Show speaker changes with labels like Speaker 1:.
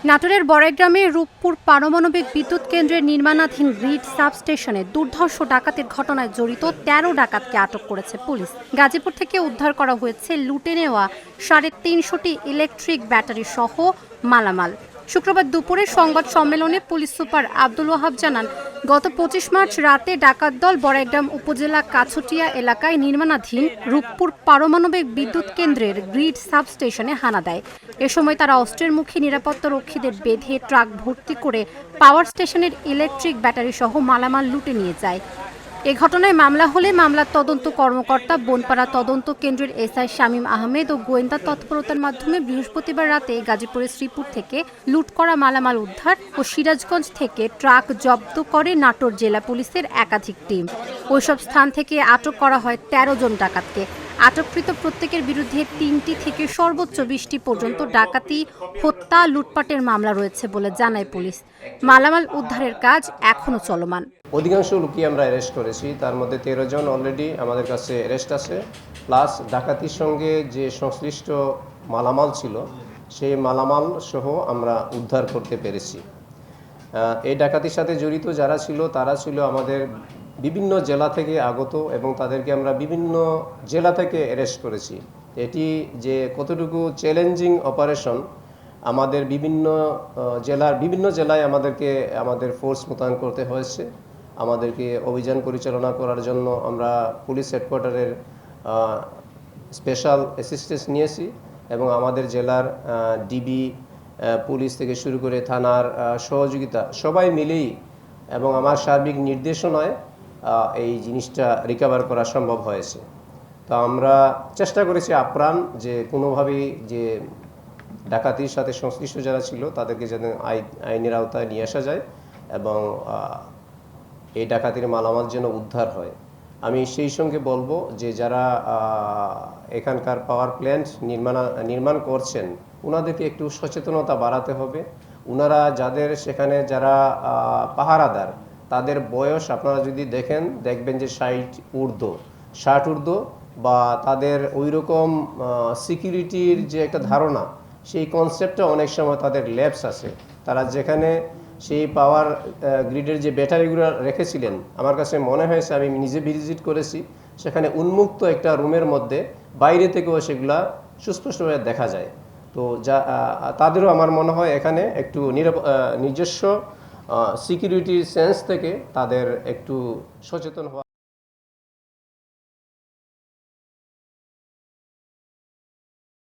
Speaker 1: নাটোরের বড়াইগ্রামে রূপপুর পারমাণবিক বিদ্যুৎ কেন্দ্রের নির্মাণাধীন গ্রিড সাবস্টেশনে দুর্ধর্ষ ডাকাতির ঘটনায় জড়িত ১৩ ডাকাতকে আটক করেছে পুলিশ। গাজীপুর থেকে উদ্ধার করা হয়েছে লুটে নেওয়া ৩৫০টি ইলেকট্রিক ব্যাটারি সহ মালামাল। শুক্রবার দুপুরে সংবাদ সম্মেলনে পুলিশ সুপার আব্দুল ওয়াহাব জানান, গত ২৫ মার্চ রাতে ডাকাত দল বড়াইগ্রাম উপজেলা কাছুটিয়া এলাকায় নির্মাণাধীন রূপপুর পারমাণবিক বিদ্যুৎ কেন্দ্রের গ্রিড সাবস্টেশনে হানা দেয়। এ সময় তারা অস্ত্রের মুখে নিরাপত্তা রক্ষীদের বেঁধে ট্রাক ভর্তি করে পাওয়ার স্টেশনের ইলেকট্রিক ব্যাটারি সহ মালামাল লুটে নিয়ে যায়। এ ঘটনায় মামলা হলে মামলার তদন্ত কর্মকর্তা বনপাড়া তদন্ত কেন্দ্রের এসআই শামীম আহমেদ ও গোয়েন্দা তৎপরতার মাধ্যমে বৃহস্পতিবার রাতে গাজীপুরের শ্রীপুর থেকে লুট করা মালামাল উদ্ধার ও সিরাজগঞ্জ থেকে ট্রাক জব্দ করে নাটোর জেলা পুলিশের একাধিক টিম। ওইসব স্থান থেকে আটক করা হয় ১৩ জন ডাকাতকে। আটককৃত প্রত্যেকের বিরুদ্ধে ৩টি থেকে সর্বোচ্চ ২০টি পর্যন্ত ডাকাতি, হত্যা, লুটপাটের মামলা রয়েছে বলে জানায় পুলিশ। মালামাল উদ্ধারের কাজ এখনও চলমান।
Speaker 2: অধিকাংশ লোকই আমরা অ্যারেস্ট করেছি, তার মধ্যে ১৩ জন অলরেডি আমাদের কাছে অ্যারেস্ট আছে, প্লাস ডাকাতির সঙ্গে যে সংশ্লিষ্ট মালামাল ছিল সেই মালামাল সহ আমরা উদ্ধার করতে পেরেছি। এই ডাকাতির সাথে জড়িত যারা ছিল তারা ছিল আমাদের বিভিন্ন জেলা থেকে আগত এবং তাদেরকে আমরা বিভিন্ন জেলা থেকে অ্যারেস্ট করেছি। এটি যে কতটুকু চ্যালেঞ্জিং অপারেশন, আমাদের বিভিন্ন জেলায় আমাদের ফোর্স মোতায়েন করতে হয়েছে। আমাদেরকে অভিযান পরিচালনা করার জন্য আমরা পুলিশ হেডকোয়ার্টারের স্পেশাল অ্যাসিস্ট্যান্স নিয়েছি এবং আমাদের জেলার ডিবি পুলিশ থেকে শুরু করে থানার সহযোগিতা সবাই মিলেই এবং আমার সার্বিক নির্দেশনায় এই জিনিসটা রিকভার করা সম্ভব হয়েছে। তো আমরা চেষ্টা করেছি আপ্রাণ যে কোনোভাবেই যে ডাকাতির সাথে সংশ্লিষ্ট যারা ছিল তাদেরকে যেন আইনের আওতায় নিয়ে আসা যায় এবং এই ডাকাতির মালামাল যেন উদ্ধার হয়। আমি সেই সঙ্গে বলবো যে যারা এখানকার পাওয়ার প্ল্যান্ট নির্মাণ করছেন ওনাদেরকে একটু সচেতনতা বাড়াতে হবে। ওনারা সেখানে যারা পাহারাদার তাদের বয়স আপনারা যদি দেখবেন যে 60 ঊর্ধ্ব বা তাদের ওই রকম সিকিউরিটির যে একটা ধারণা সেই কনসেপ্টটা অনেক সময় তাদের ল্যাপস আছে। তারা যেখানে সেই পাওয়ার গ্রিডের যে ব্যাটারিগুলো রেখেছিলেন, আমার কাছে মনে হয়েছে, আমি নিজে ভিজিট করেছি, সেখানে উন্মুক্ত একটা রুমের মধ্যে বাইরে থেকেও সেগুলা সুস্পষ্টভাবে দেখা যায়। তো তাদেরও আমার মনে হয় এখানে একটু নিজস্ব সিকিউরিটি সেন্স থেকে তাদের একটু সচেতন হওয়া।